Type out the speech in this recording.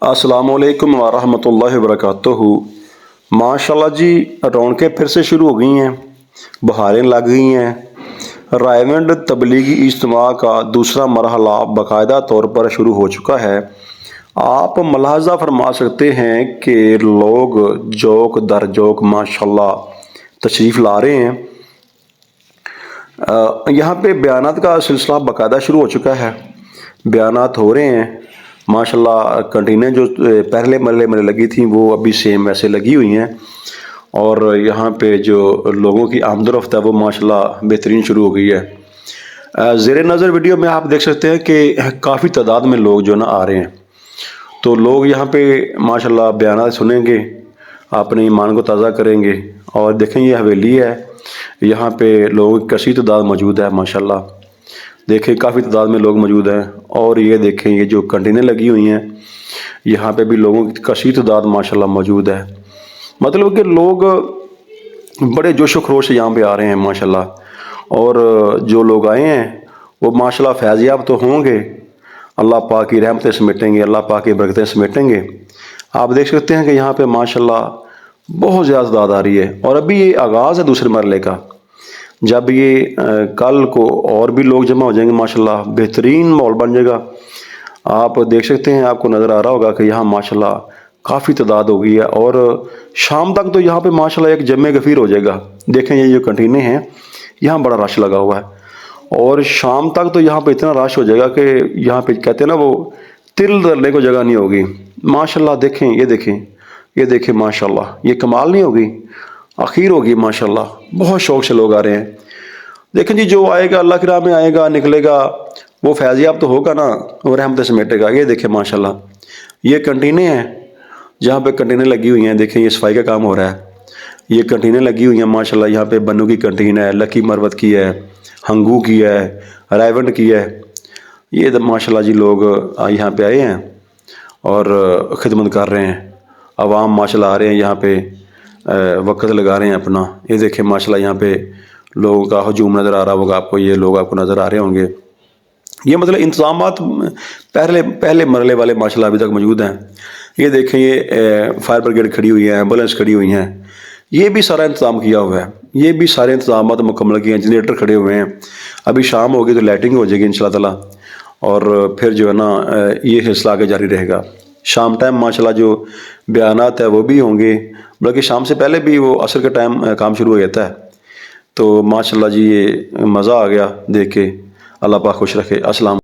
अस्सलाम वालेकुम वरहमतुल्लाहि वबरकातुहू। माशाल्लाह जी, रौनकें फिर से शुरू हो गई हैं, बहारें लग गई हैं। रायवंड तबलीगी इज्तिमा का दूसरा मरहला बाकायदा तौर पर शुरू हो चुका है। आप मुलाहजा फरमा सकते हैं कि लोग जोक दर जोक माशाल्लाह तशरीफ़ ला रहे हैं। यहाँ पे बयानात का सिलसिला बाकायदा शुरू हो चुका है, बयानात हो रहे हैं माशाल्लाह। कंटीनें जो पहले मरले में लगी थी वो अभी सेम वैसे लगी हुई हैं, और यहाँ पे जो लोगों की आमदोरफ्त है वो माशाल्लाह बेहतरीन शुरू हो गई है। ज़ेर नज़र वीडियो में आप देख सकते हैं कि काफ़ी तादाद में लोग जो ना आ रहे हैं। तो लोग यहाँ पे माशाल्लाह बयानात सुनेंगे, अपने ईमान को ताज़ा करेंगे। और देखें, ये हवेली है, यहाँ पे लोगों की कसी तादाद मौजूद है माशाल्लाह। देखें, काफ़ी तादाद में लोग मौजूद हैं। और ये देखें, ये जो कंटीनें लगी हुई हैं, यहाँ पे भी लोगों की कसी तादाद माशाल्लाह मौजूद है। मतलब कि लोग बड़े जोश व खरोश से यहाँ पे आ रहे हैं माशाल्लाह। और जो लोग आए हैं वो माशाल्लाह फैज़याब तो होंगे, अल्लाह पाक की रहमतें समेटेंगे, अल्लाह पाक की बरकतें समेटेंगे। आप देख सकते हैं कि यहाँ पे माशाल्लाह बहुत ज़्यादा तादाद आ रही है। और अभी ये आगाज़ है दूसरे मरले का। जब ये कल को और भी लोग जमा हो जाएंगे माशाल्लाह, बेहतरीन माहौल बन जाएगा। आप देख सकते हैं, आपको नज़र आ रहा होगा कि यहाँ माशाल्लाह काफ़ी तादाद हो गई है। और शाम तक तो यहाँ पे माशाल्लाह एक जमे गफ़ीर हो जाएगा। देखें, ये जो कंटीनें हैं, यहाँ बड़ा रश लगा हुआ है। और शाम तक तो यहाँ पे इतना रश हो जाएगा कि यहाँ पे कहते हैं ना, वो तिल धरने को जगह नहीं होगी माशाल्लाह। देखें, ये देखें माशाल्लाह, ये कमाल नहीं होगी, आखिर होगी माशाल्लाह। बहुत शौक़ से लोग आ रहे हैं। देखें जी, जो आएगा अल्लाह की राह में आएगा, निकलेगा, वो फैज़याब तो होगा ना, वो रहमतें समेटेगा। ये देखें माशाल्लाह, ये कंटीनें हैं, जहाँ पे कंटीनें लगी हुई हैं। देखें, ये सफाई का काम हो रहा है। ये कंटीनें लगी हुई हैं माशाल्लाह। यहाँ पे बनू की कंटीन है, लकी मरवत की है, हंगू की है, रायवंड की है। ये माशाल्लाह जी लोग यहाँ पे आए हैं और ख़िदमत कर रहे हैं। अवाम माशाल्लाह आ रहे हैं यहाँ पे, वक़्त लगा रहे हैं अपना। ये देखें माशाल्लाह, यहाँ पे लोगों का हजूम नज़र आ रहा होगा आपको, ये लोग आपको नज़र आ रहे होंगे। ये मतलब इंतज़ामात पहले मरले वाले माशाल्लाह अभी तक मौजूद हैं। ये देखें, ये फायर ब्रिगेड खड़ी हुई है, एम्बुलेंस खड़ी हुई हैं। ये भी सारा इंतज़ाम किया हुआ है, ये भी सारे इंतज़ामात मुकम्मल किए हैं। जनरेटर खड़े हुए हैं। अभी शाम होगी तो लाइटिंग हो जाएगी इंशाल्लाह ताला, और फिर जो है ना ये सिलसिला आगे जारी रहेगा। शाम टाइम माशाल्लाह जो बयानात है वो भी होंगे, बल्कि शाम से पहले भी वो असर के टाइम काम शुरू हो जाता है। तो माशाल्लाह जी, ये मज़ा आ गया देख के। अल्लाह पाक खुश रखे। अस्सलाम।